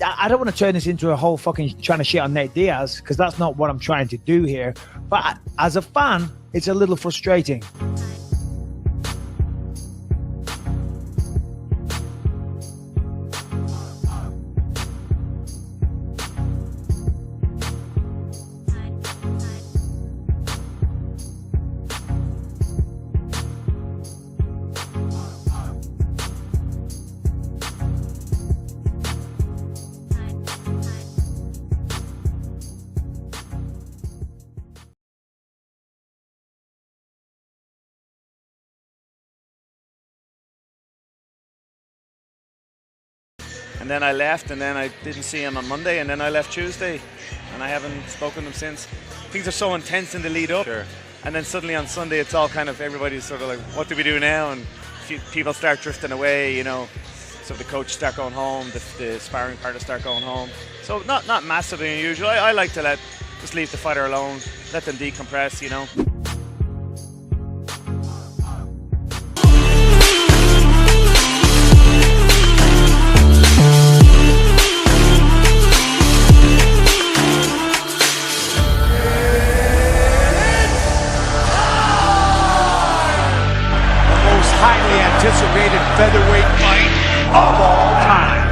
I don't want to turn this into a whole fucking trying to shit on Nate Diaz, because that's not what I'm trying to do here. But as a fan, it's a little frustrating. And then I left, and then I didn't see him on Monday, and then I left Tuesday, and I haven't spoken to him since. Things are so intense in the lead up, Sure. and then suddenly on Sunday it's all kind of, everybody's sort of like, what do we do now? And people start drifting away, you know. So the coach start going home, the sparring partners start going home. So not massively unusual. I like to just leave the fighter alone, let them decompress, you know. Highly anticipated featherweight fight of all time.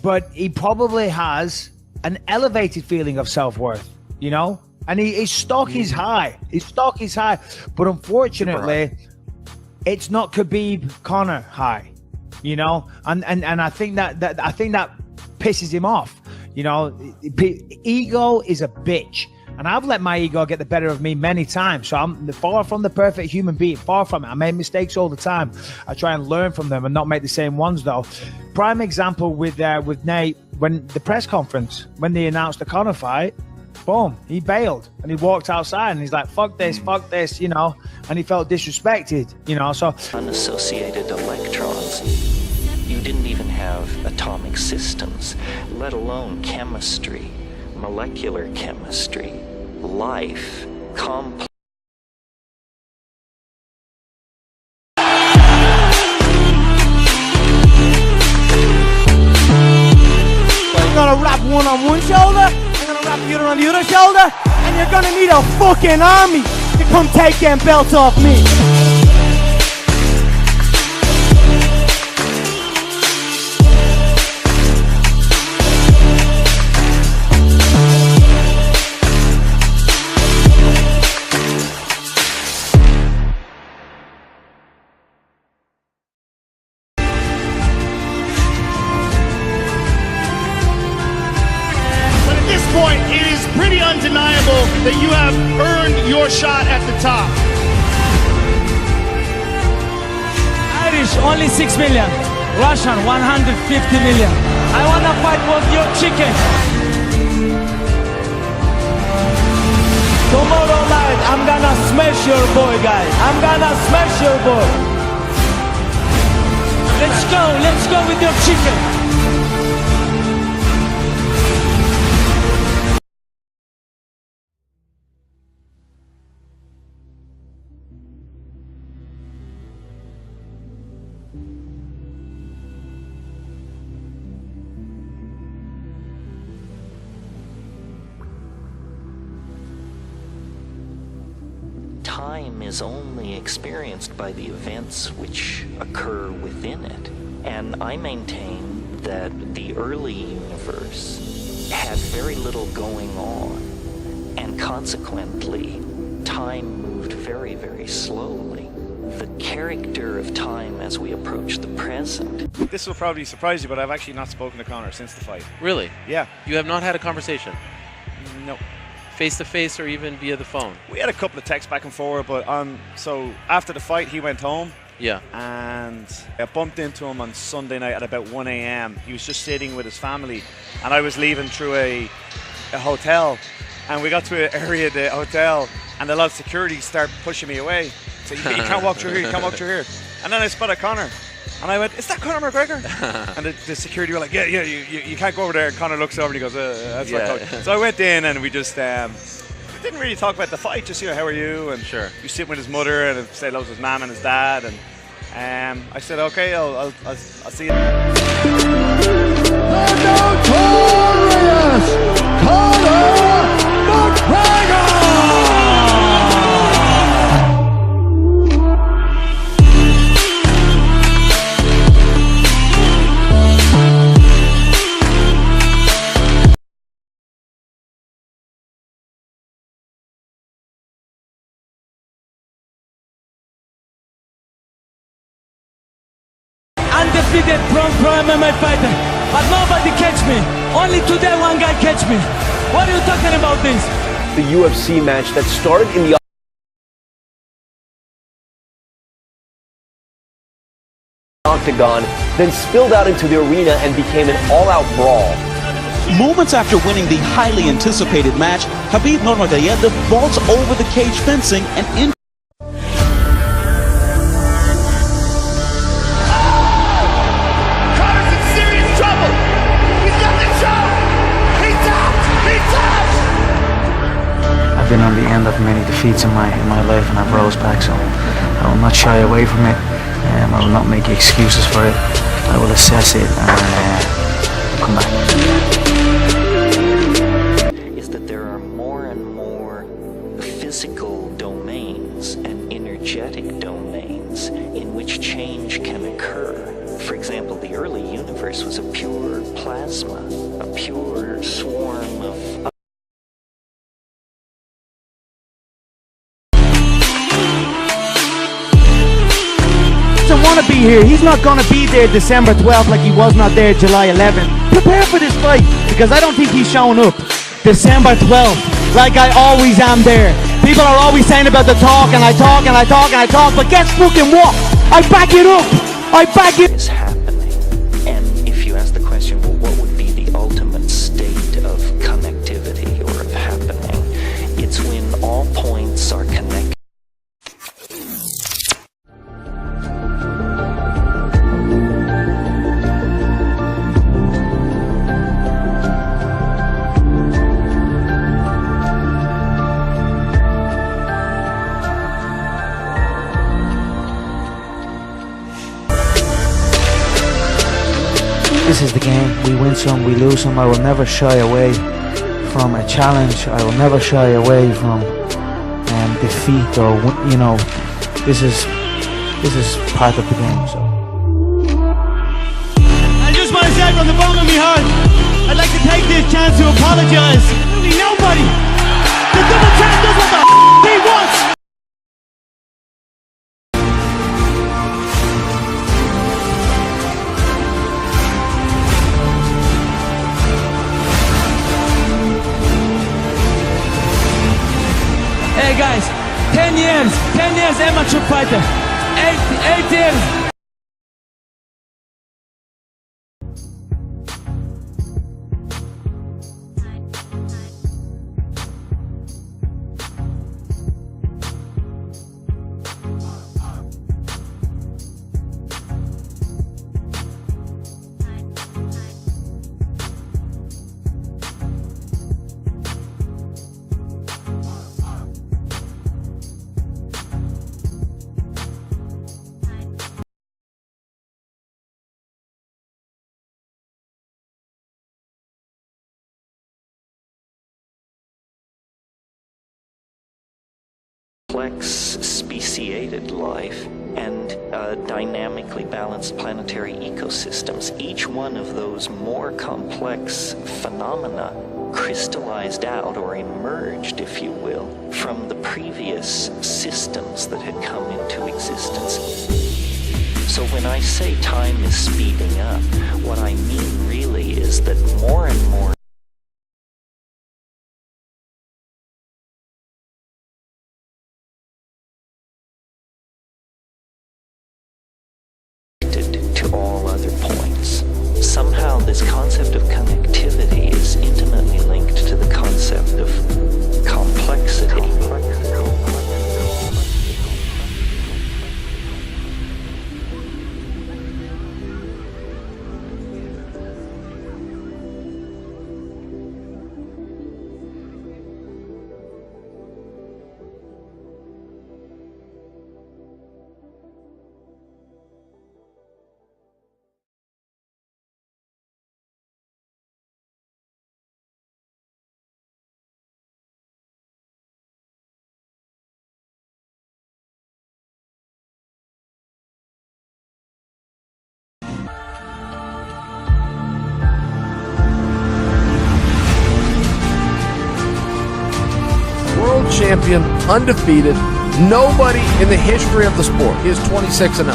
But he probably has an elevated feeling of self-worth, you know? And his stock is high. His stock is high. But unfortunately, it's not Khabib Conor high, you know? And I think that pisses him off. You know, ego is a bitch. And I've let my ego get the better of me many times. So I'm far from the perfect human being, far from it. I make mistakes all the time. I try and learn from them and not make the same ones, though. Prime example with Nate, when the press conference, when they announced the Conor fight, boom, he bailed and he walked outside and he's like, fuck this, you know, and he felt disrespected, you know, so. Unassociated electrons. You didn't even have atomic systems, let alone chemistry, molecular chemistry, life, complex. You're gonna wrap one on one shoulder, you're gonna wrap the other on the other shoulder, and you're gonna need a fucking army to come take them belts off me. It is pretty undeniable that you have earned your shot at the top. Irish, only 6 million. Russian, 150 million. I wanna fight with your chicken. Tomorrow night, I'm gonna smash your boy, guys. I'm gonna smash your boy. Let's go with your chicken. Time is only experienced by the events which occur within it. And I maintain that the early universe had very little going on, and consequently, time moved very, very slowly. The character of time as we approach the present. This will probably surprise you, but I've actually not spoken to Conor since the fight. Really? Yeah. You have not had a conversation? No. Face-to-face or even via the phone? We had a couple of texts back and forth, but so after the fight, he went home, Yeah. And I bumped into him on Sunday night at about 1 a.m. He was just sitting with his family, and I was leaving through a hotel, and we got to an area of the hotel, and a lot of security start pushing me away. So you can't walk through here, you can't walk through here. And then I spotted Conor, and I went, "Is that Conor McGregor?" And the security were like, "Yeah, you can't go over there." And Conor looks over and he goes, "That's my coach." So I went in, and we just didn't really talk about the fight, just, how are you? And Sure. he was sitting with his mother and say hello to his mum and his dad, and I said, okay, I'll see you. The notorious Conor McGregor! Undefeated pro MMA fighter, but nobody catch me. Only today one guy catch me. What are you talking about this? The UFC match that started in the octagon, then spilled out into the arena and became an all-out brawl. Moments after winning the highly anticipated match, Khabib Nurmagomedov vaults over the cage fencing and in. Conor's in serious trouble! He's got the choke! He's out! He's out! I've been on the end of many defeats in my life, and I've rose back, so I will not shy away from it. I will not make excuses for it. I will assess it and come back. Is that there are more and more physical domains and energetic domains in which change can occur. For example, the early universe was a pure plasma, a pure swarm of Doesn't want to be here. He's not going to be there December 12th like he was not there July 11th. Prepare for this fight, because I don't think he's showing up December 12th like I always am there. People are always saying about the talk, and I talk, and I talk, and I talk, but guess fucking what? I back it up. I back it. is happening. And if you ask the question, well, what would be the ultimate state of connectivity or of happening? It's when all points are connected. This is the game. We win some, we lose some. I will never shy away from a challenge. I will never shy away from defeat, or this is part of the game. So I just want to say from the bottom of my heart, I'd like to take this chance to apologize. Absolutely nobody. The double champ does what the he wants. Hey guys, 10 years amateur fighter, 8 years. Complex speciated life and dynamically balanced planetary ecosystems. Each one of those more complex phenomena crystallized out or emerged, if you will, from the previous systems that had come into existence. So when I say time is speeding up, what I mean really is that more and more champion, undefeated. Nobody in the history of the sport is 26-0.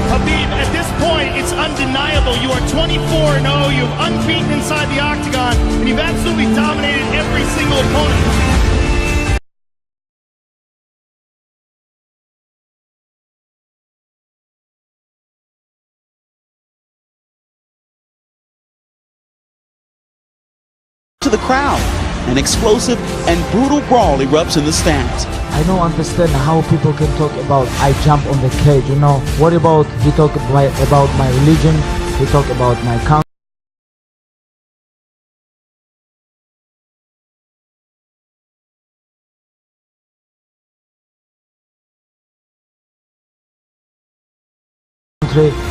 Khabib, at this point, it's undeniable. You are 24-0. You've unbeaten inside the octagon, and you've absolutely dominated every single opponent. To the crowd, an explosive and brutal brawl erupts in the stands. I don't understand how people can talk about I jump on the cage, you know. What about he talk about my religion, he talk about my country.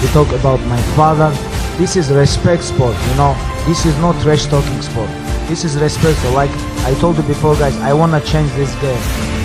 We talk about my father. This is respect sport, you know. This is not trash talking sport. This is respect. So like I told you before, guys, I want to change this game.